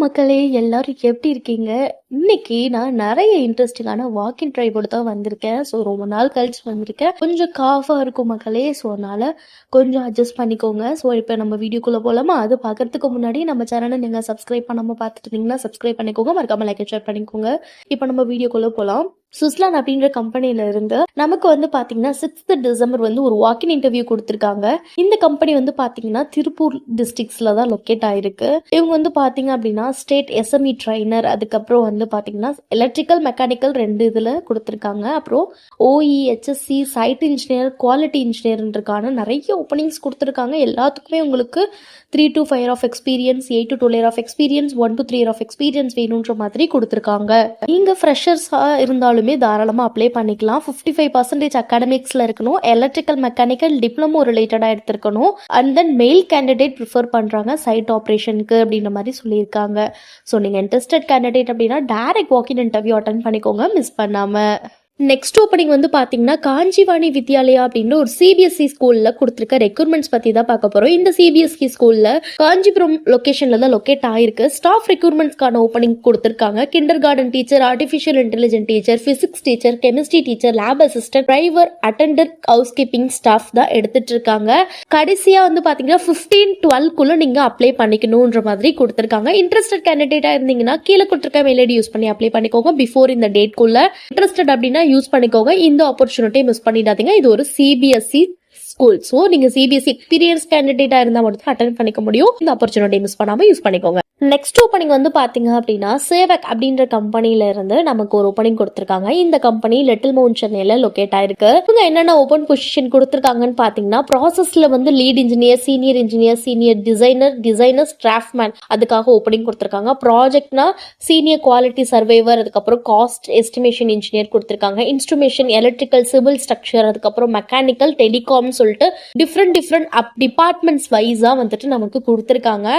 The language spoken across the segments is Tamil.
மக்களே, எல்லாரும் எப்படி இருக்கீங்க? இன்னைக்கு நான் நிறைய இன்ட்ரெஸ்டிங்கான வாக்கிங் ட்ரைவோட தான் வந்திருக்கேன். ஸோ ரொம்ப நாள் கழிச்சு வந்திருக்கேன். கொஞ்சம் காஃபா இருக்கும் மக்களே. ஸோ அதனால கொஞ்சம் அட்ஜஸ்ட் பண்ணிக்கோங்க. ஸோ இப்போ நம்ம வீடியோக்குள்ள போலாமா? அது பார்க்கறதுக்கு முன்னாடி நம்ம சேனலை நீங்க சப்ஸ்கிரைப் பண்ணாம பார்த்துட்டு இருந்தீங்கன்னா சப்ஸ்கிரைப் பண்ணிக்கோங்க. மறக்காம லைக் ஷேர் பண்ணிக்கோங்க. இப்போ நம்ம வீடியோக்குள்ள போலாம். சுஸ்லான் அப்படின்ற கம்பெனில இருந்து நமக்கு வந்து பாத்தீங்கன்னா 6th டிசம்பர் வந்து ஒரு வாக்கின் இன்டர்வியூ கொடுத்திருக்காங்க. இந்த கம்பெனி வந்து பாத்தீங்கன்னா திருப்பூர் டிஸ்ட்ரிக்ட்ஸ்ல தான் லொக்கேட் ஆயிருக்கு. இவங்க வந்து பாத்தீங்க அப்படின்னா ஸ்டேட் எஸ்எம்இ ட்ரைனர், அதுக்கப்புறம் வந்து பாத்தீங்கன்னா எலக்ட்ரிக்கல் மெக்கானிக்கல் 2 இதுல கொடுத்திருக்காங்க. அப்புறம் OEHSC சைட் இன்ஜினியர், குவாலிட்டி இன்ஜினியர்ன்றதுக்கான நிறைய ஓப்பனிங்ஸ் கொடுத்திருக்காங்க. எல்லாத்துக்குமே உங்களுக்கு 3 to 5 years of experience, 8 to 12 years of experience, 1 to 3 years of experience வேணுன்ற மாதிரி கொடுத்திருக்காங்க. நீங்க ஃப்ரெஷர்ஸா இருந்தாலுமே தாராளமா அப்ளை பண்ணிக்கலாம். 55% அகாடமிக்ஸ்ல இருக்கணும். எலக்ட்ரிக்கல் மெக்கானிக்கல் டிப்ளமோ ரிலேட்டடா எடுத்திருக்கணும். And then male candidate prefer பண்றாங்க சைட் ஆப்ரேஷனுக்கு அப்படின்ற மாதிரி சொல்லியிருக்காங்க. ஸோ நீங்க இன்ட்ரெஸ்டட் கேண்டிடேட் அப்படின்னா டைரக்ட் வாக்கின் இன்டர்வியூ அட்டன் பண்ணிக்கோங்க, மிஸ் பண்ணாம. நெக்ஸ்ட் ஓப்பனிங் வந்து பாத்தீங்கன்னா காஞ்சிவாணி வித்யாலயா அப்படின்ற ஒரு சிபிஎஸ்இ ஸ்கூல்ல கொடுத்திருக்க ரெக்ரூட்மெண்ட்ஸ் பத்தி தான் பார்க்க போறோம். இந்த சிபிஎஸ்இ ஸ்கூல்ல காஞ்சிபுரம் லொகேஷன்ல தான் லொக்கேட் ஆயிருக்கு. ஸ்டாஃப் ரெக்ரூட்மெண்ட்ஸ்க்கான ஓப்பனிங் கொடுத்திருக்காங்க. Kinder garden teacher, artificial intelligent teacher, physics teacher, chemistry teacher, lab assistant, driver, attender, house keeping staff தான் எடுத்துட்டு இருக்காங்க. கடைசியா வந்து பாத்தீங்கன்னா 15-12 நீங்க அப்ளை பண்ணிக்கணும்ன்ற மாதிரி கொடுத்திருக்காங்க. இன்ட்ரெஸ்டட் கேண்டிடேட்டா இருந்தீங்கன்னா கீழே கொடுத்திருக்க மெயில் ஐடி யூஸ் பண்ணி அப்ளை பண்ணிக்கோங்க. பிஃபோர் இந்த டேட்குள்ள இன்ட்ரெஸ்டட் அப்படின்னா யூஸ் பண்ணிக்கோங்க. இந்த ஆப்பர்ச்சுனிட்டி மிஸ் பண்ணிடாதீங்க. இது ஒரு சிபிஎஸ்இ ஸ்கூல். ஸோ நீங்க சிபிஎஸ்இ எக்ஸ்பீரியன்ஸ் கேண்டிடேட்டா இருந்தா மட்டும் அட்டென்ட் பண்ணிக்க முடியும். இந்த ஆப்பர்ச்சுனிட்டி மிஸ் பண்ணாம யூஸ் பண்ணிக்கோங்க. நெக்ஸ்ட் ஓப்பனிங் வந்து பாத்தீங்க அப்படின்னா சேவக் அப்படின்ற கம்பெனில இருந்து நமக்கு ஒரு ஓப்பனிங் கொடுத்திருக்காங்க. இந்த கம்பெனி லிட்டில் மவுண்ட் சென்னையில லொக்கேட் ஆயிருக்கு. இவங்க என்னென்ன ஓப்பன் பொசிஷன் கொடுத்திருக்காங்கன்னு பாத்தீங்கன்னா ப்ராசஸ்ல வந்து lead engineer, senior designers, draughtsman அதுக்காக ஓப்பனிங் கொடுத்திருக்காங்க. ப்ராஜெக்ட்னா சீனியர் குவாலிட்டி சர்வேவர், அதுக்கப்புறம் காஸ்ட் எஸ்டிமேஷன் இன்ஜினியர் கொடுத்திருக்காங்க. இன்ஸ்ட்ருமேஷன், எலக்ட்ரிக்கல், சிவில் ஸ்ட்ரக்சர், அதுக்கப்புறம் மெக்கானிக்கல், டெலிகாம் சொல்லிட்டு டிஃப்ரெண்ட் டிபார்ட்மெண்ட்ஸ் வைஸா வந்துட்டு நமக்கு கொடுத்திருக்காங்க.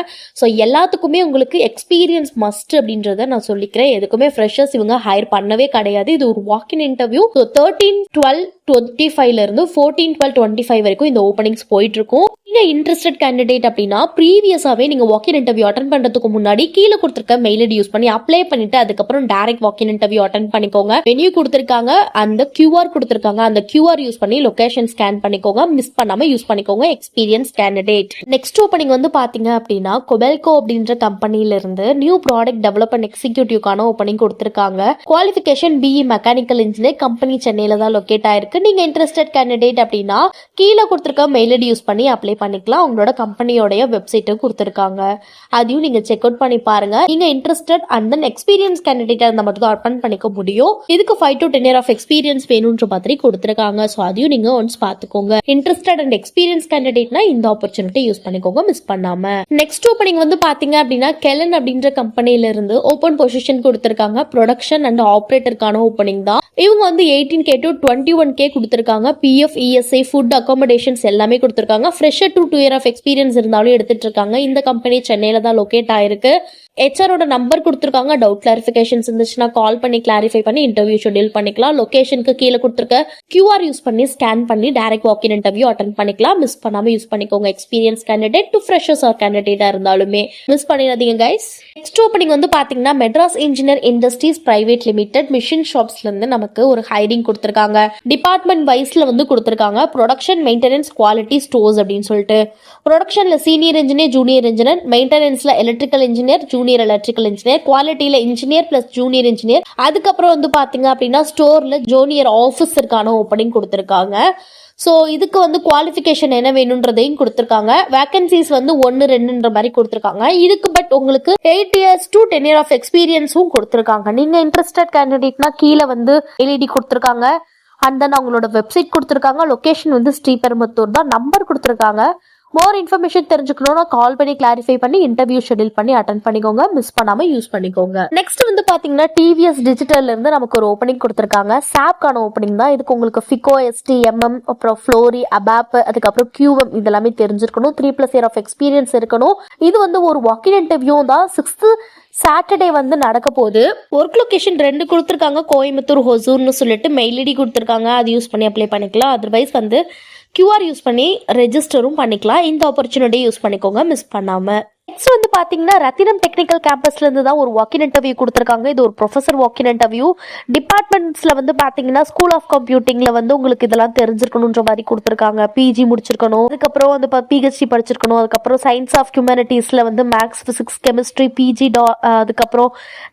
ஸோ எல்லாத்துக்குமே உங்களுக்கு எக்ஸ்பீரியன்ஸ் மஸ்ட் அப்படின்றத நான் சொல்லிக்கிறேன். எதுக்குமே ஃப்ரெஷர்ஸ் இவங்க ஹையர் பண்ணவே கிடையாது. இது ஒரு வாக்கின் இன்டர்வியூ. 13-12-25 இருந்து 14-12-25 வரைக்கும் இந்த ஓப்பனிங்ஸ் போயிட்டு இருக்கும். நீங்க இன்ட்ரெஸ்டட் கேண்டிடேட் அப்படின்னா ப்ரீவியஸாவே நீங்க வாக்கின் இன்டர்வியூ அட்டன் பண்றதுக்கு முன்னாடி கீழே கொடுத்திருக்க மெயில் ஐடி யூஸ் பண்ணி அப்ளை பண்ணிட்டு அதுக்கப்புறம் டைரக்ட் வாக்கின் இன்டர்வியூ அட்டன் பண்ணிக்கோங்க. வென்யூ கொடுத்திருக்காங்க, அந்த QR கொடுத்திருக்காங்க, அந்த QR யூஸ் பண்ணி லொகேஷன் ஸ்கேன் பண்ணிக்கோங்க. மிஸ் பண்ணாம யூஸ் பண்ணிக்கோங்க எக்ஸ்பீரியன்ஸ் கேண்டிடேட். நெக்ஸ்ட் ஓப்பனிங் வந்து பாத்தீங்க அப்படின்னா கொபெல்கோ அப்படின்ற கம்பெனில இருந்து நியூ ப்ராடக்ட் டெவலப்மெண்ட் எக்ஸிக்யூட்டிவ்கான ஓப்பனிங் கொடுத்திருக்காங்க. Qualification BE mechanical engineer, company சென்னையில தான் லொக்கேட் ஆயிருக்கு. நீங்க இன்ட்ரெஸ்டட் கேண்டிடேட் அப்படின்னா கீழே கொடுத்திருக்க மெயில் ஐடி யூஸ் பண்ணி அப்ளை பண்ணிக்கலாம். உங்களோட கம்பெனியோட வெப்சைட்டும் கொடுத்திருக்காங்க. அதையும் நீங்க செக் அவுட் பண்ணி பாருங்க. நீங்க இன்ட்ரெஸ்டட் அண்ட் தென் எக்ஸ்பீரியன்ஸ் கேண்டிடேட்டா இருந்தா மட்டும் தான் அட்டன் பண்ணிக்க முடியும். இதுக்கு 5 to 10 years ஆஃப் எக்ஸ்பீரியன்ஸ் வேணும்ன்ற மாதிரி கொடுத்திருக்காங்க. ஸோ அதையும் நீங்க ஒன்ஸ் பாத்துக்கோங்க. இன்ட்ரெஸ்டட் அண்ட் எக்ஸ்பீரியன்ஸ் கேண்டிடேட்னா இந்த ஆப்பர்ச்சுனிட்டி யூஸ் பண்ணிக்கோங்க, மிஸ் பண்ணாம. நெக்ஸ்ட் ஓப்பனிங் வந்து பாத்தீங்க அப்படின்னா கெலின் அப்படின்ற கம்பெனில இருந்து ஓப்பன் பொசிஷன் கொடுத்திருக்காங்க. ப்ரொடக்ஷன் அண்ட் ஆபரேட்டருக்கான ஓப்பனிங் தான். இவங்க வந்து 18K to 21K கொடுத்திருக்காங்க. PF, ESI, ஃபுட், அகாமடேஷன்ஸ் எல்லாமே கொடுத்திருக்காங்க. Fresher to 2 years of experience இருந்தாலும் எடுத்துட்டு இருக்காங்க. இந்த கம்பெனி சென்னையில தான் லொக்கேட் ஆயிருக்கு. HRோட நம்பர் கொடுத்திருக்காங்க. டவுட் கிளாரிஃபிகேஷன்ஸ் இருந்துச்சுன்னா கால் பண்ணி கிளாரிஃபை பண்ணி இன்டர்வியூ ஷெட்யூல் பண்ணிக்கலாம். லொகேஷனுக்கு கீழே கொடுத்திருக்க QR யூஸ் பண்ணி ஸ்கேன் பண்ணி டைரக்ட் வாக்கின் இன்டர்வியூ அட்டென்ட் பண்ணிக்கலாம். மிஸ் பண்ணாம யூஸ் பண்ணிக்கோங்க experience candidate to freshers or கேண்டிடேட்டா இருந்தாலுமே மிஸ் பண்ணிடாதீங்க கைஸ். நெக்ஸ்ட் ஓப்பனிங் வந்து பாத்தீங்கன்னா Madras engineer industries private limited machine ஷாப்ஸ்ல இருந்து நமக்கு ஒரு ஹைரிங் கொடுத்திருக்காங்க. டிபார்ட்மெண்ட் வைஸ்ல வந்து கொடுத்திருக்காங்க. ப்ரொடக்ஷன், மெயின்டெனன்ஸ், குவாலிட்டி, ஸ்டோர்ஸ் அப்படின்னு சொல்லிட்டு. ப்ரொடக்ஷன்ல சீனியர் இன்ஜினியர், ஜூனியர் இன்ஜினியர், மெயின்டெனன்ஸ்ல electrical engineer, junior electrical engineer, குவாலிட்டியில இன்ஜினியர் பிளஸ் ஜூனியர் இன்ஜினியர், அதுக்கப்புறம் வந்து பாத்தீங்க அப்படின்னா ஸ்டோர்ல ஜூனியர் ஆஃபீஸருக்கான ஓப்பனிங் கொடுத்திருக்காங்க. ஸோ இதுக்கு வந்து குவாலிஃபிகேஷன் என்ன வேணும்ன்றதையும் கொடுத்திருக்காங்க. வேகன்சிஸ் வந்து 1-2ன்ற மாதிரி கொடுத்திருக்காங்க. இதுக்கு பட் உங்களுக்கு 8 years to 10 years ஆஃப் எக்ஸ்பீரியன்ஸும் கொடுத்திருக்காங்க. நீங்க இன்ட்ரெஸ்டட் கேண்டிடேட்னா கீழே வந்து LED கொடுத்திருக்காங்க. அண்ட் தென் அவங்களோட வெப்சைட் கொடுத்திருக்காங்க. லொகேஷன் வந்து ஸ்ரீபெரும்புத்தூர் தான். நம்பர் கொடுத்திருக்காங்க. மோர் இன்ஃபர்மேஷன் தெரிஞ்சுக்கணும்னா கால் பண்ணி கிளாரிஃபை பண்ணி இன்டர்வியூ ஷெட்யூல் பண்ணி அட்டென்ட் பண்ணிக்கோங்க, மிஸ் பண்ணாம யூஸ் பண்ணிக்கோங்க. நெக்ஸ்ட் வந்து பாத்தீங்கன்னா TVS Digital இருந்து நமக்கு ஒரு ஓப்பனிங் கொடுத்திருக்காங்க. SAPக்கான ஓப்பனிங் தான். இதுக்கு உங்களுக்கு FICO, STMM, அப்புறம் ஃப்ளோரி, ABAP, அதுக்கப்புறம் QM இதெல்லாமே தெரிஞ்சிருக்கணும். 3+ years ஆஃப் எக்ஸ்பீரியன்ஸ் இருக்கணும். இது வந்து ஒரு வாக்கின் இன்டர்வியூ தான். 6th சாட்டர்டே வந்து நடக்க போகுது. ஒர்க் லொகேஷன் 2 கொடுத்திருக்காங்க. கோயம்புத்தூர், ஹொசூர்னு சொல்லிட்டு மெயில் ஐடி கொடுத்திருக்காங்க. அது யூஸ் பண்ணி அப்ளை பண்ணிக்கலாம். அதர்வைஸ் வந்து QR யூஸ் பண்ணி ரெஜிஸ்டரும் பண்ணிக்கலாம். இந்த ஆப்பர்ச்சுனிட்டி யூஸ் பண்ணிக்கோங்க, மிஸ் பண்ணாம. நெக்ஸ்ட் வந்து பாத்தீங்கன்னா ரத்தினம் டெக்னிக்கல் கேம்பஸ்ல இருந்து தான் ஒரு வாக்கின் இன்டர்வியூ கொடுத்துருக்காங்க. இது ஒரு ப்ரொஃபசர் வாக்கின் இன்டர்வியூ. டிபார்ட்மெண்ட்ஸ்ல வந்து பாத்தீங்கன்னா ஸ்கூல் ஆஃப் கம்ப்யூட்டிங்ல வந்து உங்களுக்கு இதெல்லாம் தெரிஞ்சிருக்கணும்ன்ற மாதிரி கொடுத்துருக்காங்க. பிஜி முடிச்சிருக்கணும், அதுக்கப்புறம் வந்து பிஹெச்டி படிச்சிருக்கணும், அதுக்கப்புறம் சயின்ஸ் ஆஃப் ஹியூமனிட்டிஸ்ல வந்து மேக்ஸ், பிசிக்ஸ், கெமிஸ்ட்ரி, பிஜி, அதுக்கப்புறம்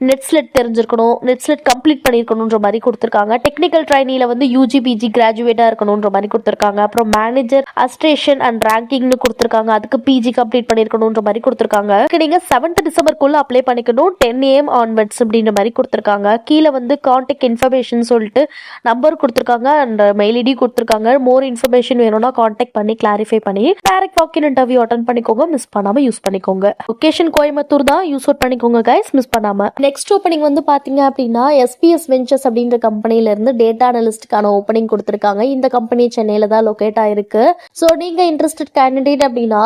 நெட்ஸ்லெட் தெரிஞ்சிருக்கணும், நெட்ஸ்லெட் கம்ப்ளீட் பண்ணிருக்கணும்ன்ற மாதிரி கொடுத்துருக்காங்க. டெக்னிக்கல் ட்ரைனில வந்து யூஜி பிஜி கிராஜுவேட்டா இருக்கணும்ன்ற மாதிரி கொடுத்துருக்காங்க. அப்புறம் மேனேஜர் அஸ்ட்ரேஷன் அண்ட் ரேங்கிங்னு கொடுத்துருக்காங்க. அதுக்கு பிஜி கம்ப்ளீட் பண்ணிருக்கணும்ன்ற மாதிரி கொடுத்துருக்காங்க. நீங்க 7th டிசம்பருக்குள்ள அப்ளை பண்ணிக்கணும், 10 AM ஆன்வர்ட்ஸ் அப்படின்ற மாதிரி கொடுத்துருக்காங்க. கீழே வந்து கான்டாக்ட் இன்ஃபர்மேஷன் சொல்லிட்டு நம்பர் கொடுத்துருக்காங்க அண்ட் மெயில் ஐடி கொடுத்துருக்காங்க. மோர் இன்ஃபர்மேஷன் வேணும்னா கான்டாக்ட் பண்ணி கிளாரிஃபை பண்ணி டைரக்ட் வாக்கின் இன்டர்வியூ அட்டெண்ட் பண்ணிக்கோங்க. மிஸ் பண்ணாம யூஸ் பண்ணிக்கோங்க. லொகேஷன் கோயம்புத்தூர் தான், யூஸ் அவுட் பண்ணிக்கோங்க கைஸ், மிஸ் பண்ணாம. நெக்ஸ்ட் ஓப்பனிங் வந்து பாத்தீங்க அப்படின்னா SPS Ventures அப்படின்ற கம்பெனில இருந்து டேட்டா அனலிஸ்டுக்கான ஓப்பனிங் கொடுத்துருக்காங்க. இந்த கம்பெனி சென்னையில தான் லொகேட் ஆயிருக்கு. ஸோ நீங்க இன்ட்ரெஸ்டட் கேண்டிடேட் அப்படின்னா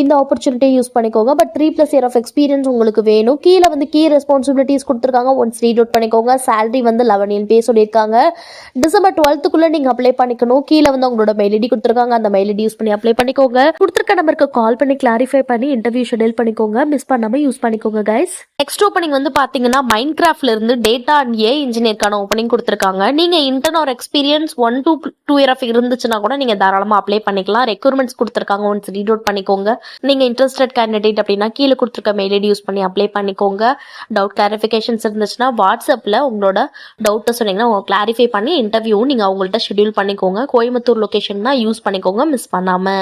இந்த ஆப்பர்ச்சுனிட்டியை யூஸ் பண்ணிக்கோங்க. பட் 3+ year of experience உங்களுக்கு வேணும். கீழே வந்து கீ ரெஸ்பான்சிபிலிட்டிஸ் கொடுத்துருக்காங்க. ஒன்ஸ் ரீட் அவுட் பண்ணிக்கோங்க. சேலரி வந்து 11 LPA சொல்லியிருக்காங்க. டிசம்பர் 12th நீங்க அப்ளை பண்ணிக்கணும். கீழே வந்து உங்களோட மெயில் ஐடி கொடுத்துருக்காங்க. அந்த மெயில் ஐடி யூஸ் பண்ணி அப்ளை பண்ணிக்கோங்க. கொடுத்துருக்க நம்பருக்கு கால் பண்ணி கிளாரிஃபை பண்ணி இன்டர்வியூ ஷெட்யூல் பண்ணிக்கோங்க. மிஸ் பண்ணாம யூஸ் பண்ணிக்கோங்க கைஸ். நெக்ஸ்ட் ஓப்பனிங் வந்து பாத்தீங்கன்னா மைன்கிராஃப்ட்ல இருந்து டேட்டா அண்ட் ஏ இன்ஜினியருக்கான ஓப்பனிங் கொடுத்துருக்காங்க. நீங்க intern R experience 1 to 2 year of இருந்துச்சுன்னா கூட நீங்க தாராளமா அப்ளை பண்ணிக்கலாம். ரெக்ரூட்மெண்ட்ஸ் கொடுத்துருக்காங்க. ஒன்ஸ் ரீட் அவுட் பண்ணிக்கோங்க. நீங்க இன்ட்ரெஸ்டட் கேண்டிடேட் அப்படின்னா கீழே கொடுத்துருக்க மெயில் ஐடி யூஸ் பண்ணி அப்ளை பண்ணிக்கோங்க. டவுட் கிளாரிஃபிகேஷன்ஸ் இருந்துச்சுன்னா வாட்ஸ்அப்ல உங்களோட டவுட்டை சொன்னீங்கன்னா அவங்க கிளாரிஃபை பண்ணி இன்டர்வியூ நீங்க அவங்கள்ட்ட ஷெட்யூல் பண்ணிக்கோங்க. கோயம்புத்தூர் லொகேஷன் தான், யூஸ் பண்ணிக்கோங்க, மிஸ் பண்ணாம.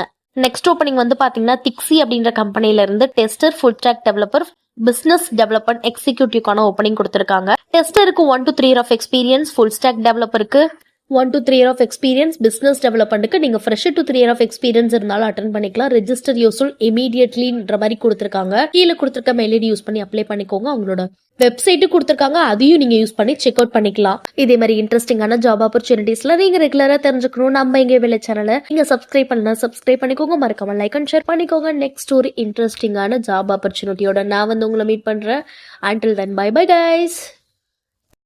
நெக்ஸ்ட் ஓப்பனிங் வந்து பாத்தீங்கன்னா திக்ஸி அப்படின்ற கம்பெனில இருந்து tester, full stack developer, business development எக்ஸிக்யூட்டிவ்க்கான ஓப்பனிங் கொடுத்துருக்காங்க. டெஸ்டருக்கு 1 to 3 year of experience, full stack டெவலப்பருக்கு 1 to 3 year of experience, business டெவலப்மெண்ட்டுக்கு நீங்க fresh to 3 year of experience இருந்தாலும் அட்டன் பண்ணிக்கலாம். ரெஜிஸ்டர் யோர்செல்ஃப் இமீடியட்லின்ற மாதிரி கொடுத்துருக்காங்க. கீழே கொடுத்துருக்க மெயில் ஐடி யூஸ் பண்ணி அப்ளை பண்ணிக்கோங்க. அவங்களோட வெப்சைட்டு கொடுத்துருக்காங்க, அதையும் நீங்க யூஸ் பண்ணி செக் அவுட் பண்ணிக்கலாம். இதே மாதிரி இன்ட்ரெஸ்டிங்கான ஜாப் ஆப்பர்ச்சுனிட்டிஸ்ல நீங்க ரெகுலரா தெரிஞ்சுக்கணும் நம்ம இங்கே வேலை சேனலை நீங்க சப்ஸ்கிரைப் பண்ணலாம், சப்ஸ்கிரைப் பண்ணிக்கோங்க. மறக்காம லைக் அண்ட் ஷேர் பண்ணிக்கோங்க. நெக்ஸ்ட் ஒரு இன்ட்ரெஸ்டிங்கான ஜாப் ஆப்பர்ச்சுனிட்டியோட நான் வந்து உங்களை மீட் பண்றேன். Until then, bye bye guys.